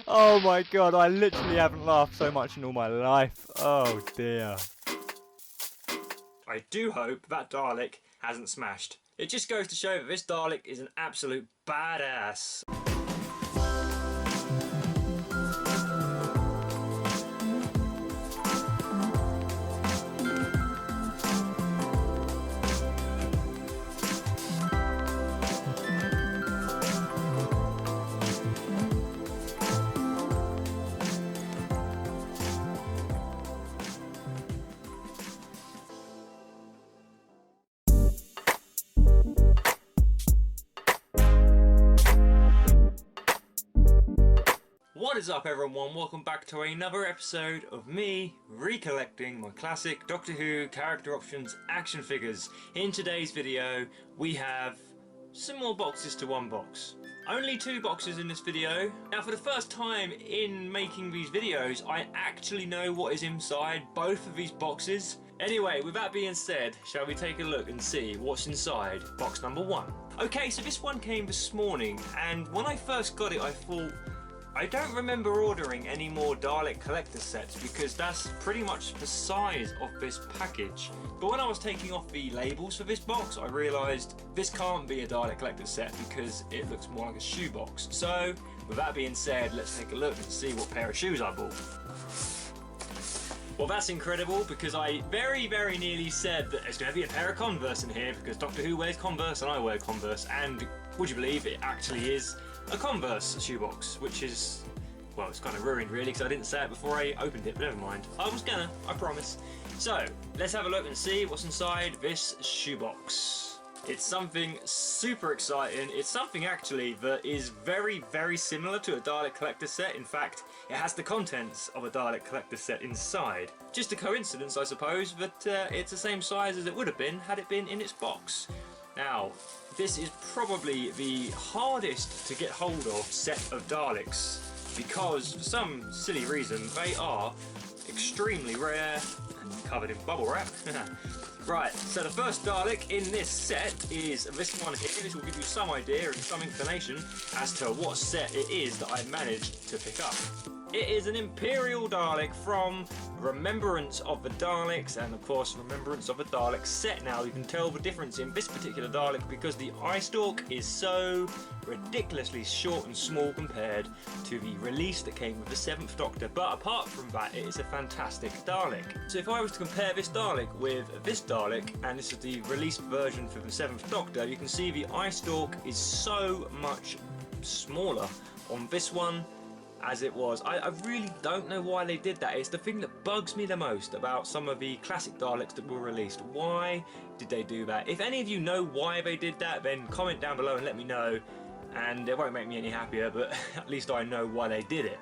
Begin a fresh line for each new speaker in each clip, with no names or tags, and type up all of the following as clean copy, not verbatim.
Oh my god, I literally haven't laughed so much in all my life. Oh dear.
I do hope that Dalek hasn't smashed. It just goes to show that this Dalek is an absolute badass. What is up everyone, welcome back to another episode of me recollecting my classic Doctor Who character options action figures. In today's video we have some more boxes to unbox. Only 2 boxes in this video. Now for the first time in making these videos I actually know what is inside both of these boxes. Anyway, with that being said, shall we take a look and see what's inside box number 1. Okay, so this one came this morning and when I first got it I thought, I don't remember ordering any more Dalek collector sets because that's pretty much the size of this package. But when I was taking off the labels for this box, I realised this can't be a Dalek collector set because it looks more like a shoebox. So, with that being said, let's take a look and see what pair of shoes I bought. Well, that's incredible because I very nearly said that there's going to be a pair of Converse in here because Doctor Who wears Converse and I wear Converse, and would you believe it actually is a Converse shoebox, which is, well, it's kind of ruined really because I didn't say it before I opened it, but never mind. I was gonna, I promise. So, let's have a look and see what's inside this shoebox. It's something super exciting. It's something actually that is very similar to a Dalek collector set. In fact, it has the contents of a Dalek collector set inside. Just a coincidence, I suppose, that it's the same size as it would have been had it been in its box. Now, this is probably the hardest to get hold of set of Daleks because for some silly reason they are extremely rare and covered in bubble wrap. Right, so the first Dalek in this set is this one here. This will give you some idea and some inclination as to what set it is that I managed to pick up. It is an Imperial Dalek from Remembrance of the Daleks, and of course Remembrance of the Daleks set. Now you can tell the difference in this particular Dalek because the eye stalk is so ridiculously short and small compared to the release that came with the 7th Doctor, but apart from that it is a fantastic Dalek. So if I was to compare this Dalek with this Dalek, and this is the released version for the 7th Doctor, you can see the eye stalk is so much smaller on this one as it was. I really don't know why they did that. It's the thing that bugs me the most about some of the classic Daleks that were released. Why did they do that? If any of you know why they did that, then comment down below and let me know, and it won't make me any happier, but at least I know why they did it.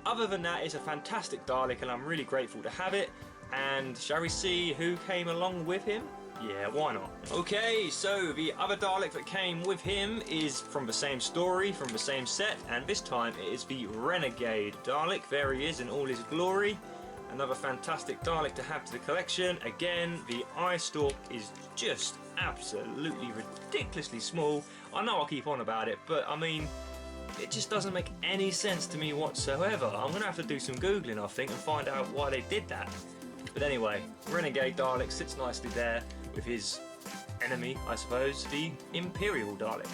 Other than that, it's a fantastic Dalek and I'm really grateful to have it. And shall we see who came along with him? Yeah, why not? Okay, so the other Dalek that came with him is from the same story, from the same set, and this time it is the Renegade Dalek. There he is in all his glory. Another fantastic Dalek to have to the collection. Again, the eye stalk is just absolutely ridiculously small. I know I'll keep on about it, but I mean, it just doesn't make any sense to me whatsoever. I'm going to have to do some Googling, I think, and find out why they did that. But anyway, Renegade Dalek sits nicely there with his enemy, I suppose, the Imperial Dalek.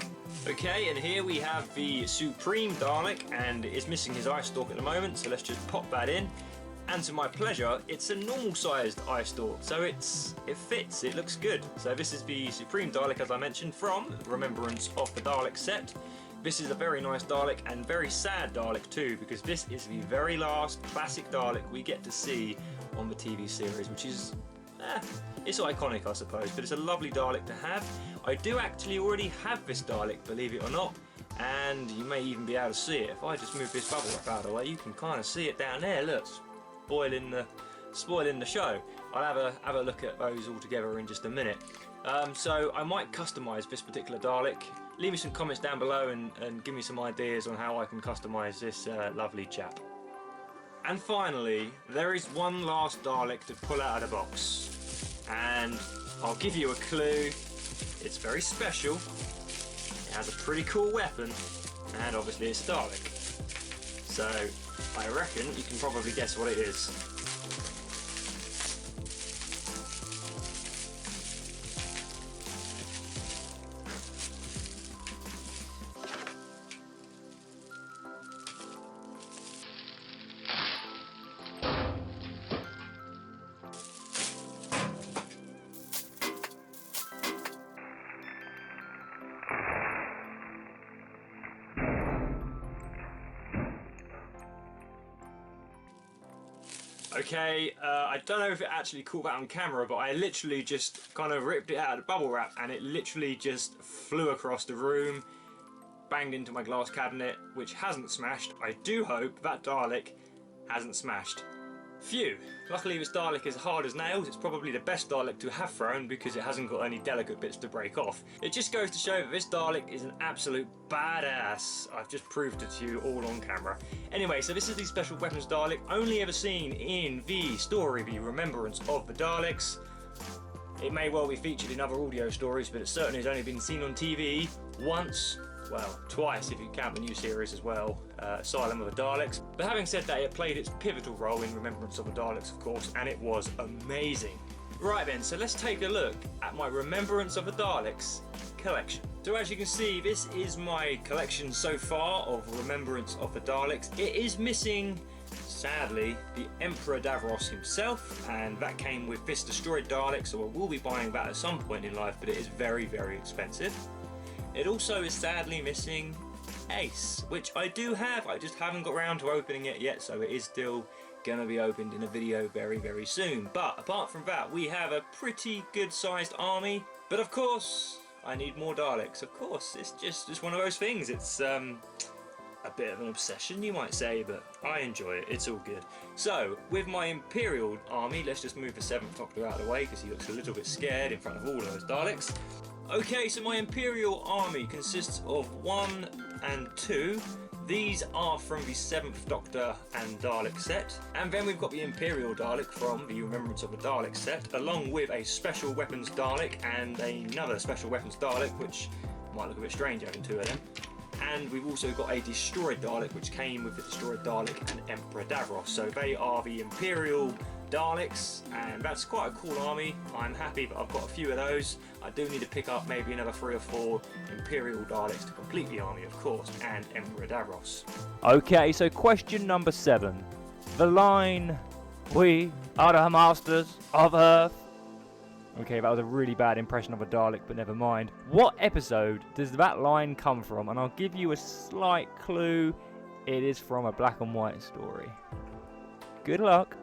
Okay, and here we have the Supreme Dalek, and it is missing his eye stalk at the moment, so let's just pop that in. And to my pleasure, it's a normal sized eye stalk, so it fits, it looks good. So this is the Supreme Dalek, as I mentioned, from Remembrance of the Dalek set. This is a very nice Dalek and very sad Dalek too, because this is the very last classic Dalek we get to see on the TV series, which is, it's iconic I suppose, but it's a lovely Dalek to have. I do actually already have this Dalek, believe it or not, and you may even be able to see it. If I just move this bubble wrap out of the way, you can kind of see it down there, look, spoiling the show. I'll have a look at those all together in just a minute. So I might customise this particular Dalek. Leave me some comments down below and give me some ideas on how I can customise this lovely chap. And finally, there is one last Dalek to pull out of the box. And I'll give you a clue. It's very special. It has a pretty cool weapon, and obviously it's a Dalek. So I reckon you can probably guess what it is. Okay, I don't know if it actually caught that on camera, but I literally just kind of ripped it out of the bubble wrap and it literally just flew across the room, banged into my glass cabinet, which hasn't smashed. I do hope that Dalek hasn't smashed. Phew! Luckily this Dalek is hard as nails. It's probably the best Dalek to have thrown because it hasn't got any delicate bits to break off. It just goes to show that this Dalek is an absolute badass. I've just proved it to you all on camera. Anyway, so this is the Special Weapons Dalek, only ever seen in the story, The Remembrance of the Daleks. It may well be featured in other audio stories, but it certainly has only been seen on TV once. Well, twice if you count the new series as well, Asylum of the Daleks. But having said that, it played its pivotal role in Remembrance of the Daleks, of course, and it was amazing. Right then, so let's take a look at my Remembrance of the Daleks collection. So as you can see, this is my collection so far of Remembrance of the Daleks. It is missing, sadly, the Emperor Davros himself, and that came with this destroyed Dalek, so I will be buying that at some point in life, but it is very, very expensive. It also is sadly missing Ace, which I do have, I just haven't got around to opening it yet, so it is still going to be opened in a video very, very soon. But apart from that, we have a pretty good sized army, but of course I need more Daleks. Of course, it's just one of those things. It's a bit of an obsession, you might say, but I enjoy it, it's all good. So with my Imperial army, let's just move the 7th Doctor out of the way because he looks a little bit scared in front of all of those Daleks. Okay, so my Imperial army consists of 1 and 2. These are from the 7th Doctor and Dalek set. And then we've got the Imperial Dalek from the Remembrance of the Dalek set, along with a Special Weapons Dalek and another Special Weapons Dalek, which might look a bit strange having 2 of them. And we've also got a Destroyed Dalek, which came with the Destroyed Dalek and Emperor Davros. So they are the Imperial Daleks, and that's quite a cool army. I'm happy that I've got a few of those. I do need to pick up maybe another 3 or 4 Imperial Daleks to complete the army, of course, and Emperor Davros.
Okay, so question number 7. The line, "We are the masters of Earth." Okay, that was a really bad impression of a Dalek, but never mind. What episode does that line come from? And I'll give you a slight clue. It is from a black and white story. Good luck.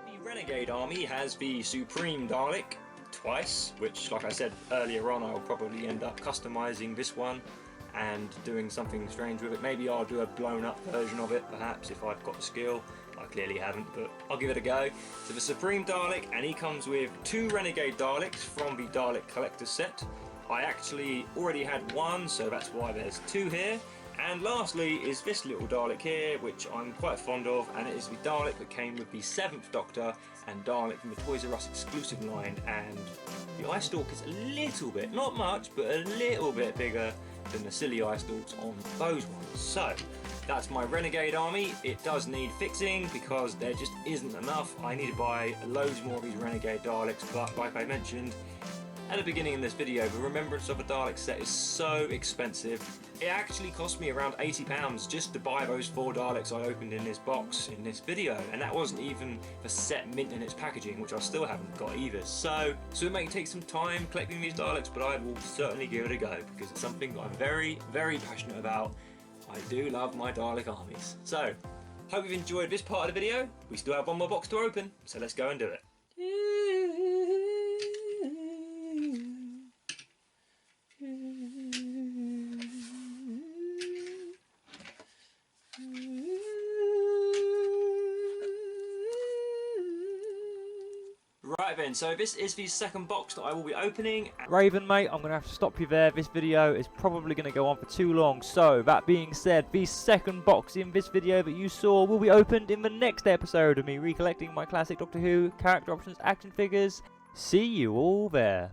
The Renegade army has the Supreme Dalek twice, which, like I said earlier on, I'll probably end up customizing this one and doing something strange with it. Maybe I'll do a blown up version of it, perhaps, if I've got the skill. I clearly haven't, but I'll give it a go. So the Supreme Dalek, and he comes with 2 Renegade Daleks from the Dalek Collector's set. I actually already had 1, so that's why there's 2 here. And lastly is this little Dalek here, which I'm quite fond of, and it is the Dalek that came with the 7th Doctor and Dalek from the Toys R Us exclusive line. And the eye stalk is a little bit, not much, but a little bit bigger than the silly eye stalks on those ones. So that's my Renegade army. It does need fixing because there just isn't enough. I need to buy loads more of these Renegade Daleks, but like I mentioned at the beginning of this video, the Remembrance of a Dalek set is so expensive. It actually cost me around £80 just to buy those 4 Daleks I opened in this box in this video, and that wasn't even the set mint in its packaging, which I still haven't got either. So it may take some time collecting these Daleks, but I will certainly give it a go because it's something that I'm very, very passionate about. I do love my Dalek armies. So, hope you've enjoyed this part of the video. We still have 1 more box to open, so let's go and do it. Right then, so this is the second box that I will be opening.
Raven, mate, I'm going to have to stop you there. This video is probably going to go on for too long. So, that being said, the second box in this video that you saw will be opened in the next episode of me recollecting my classic Doctor Who character options action figures. See you all there.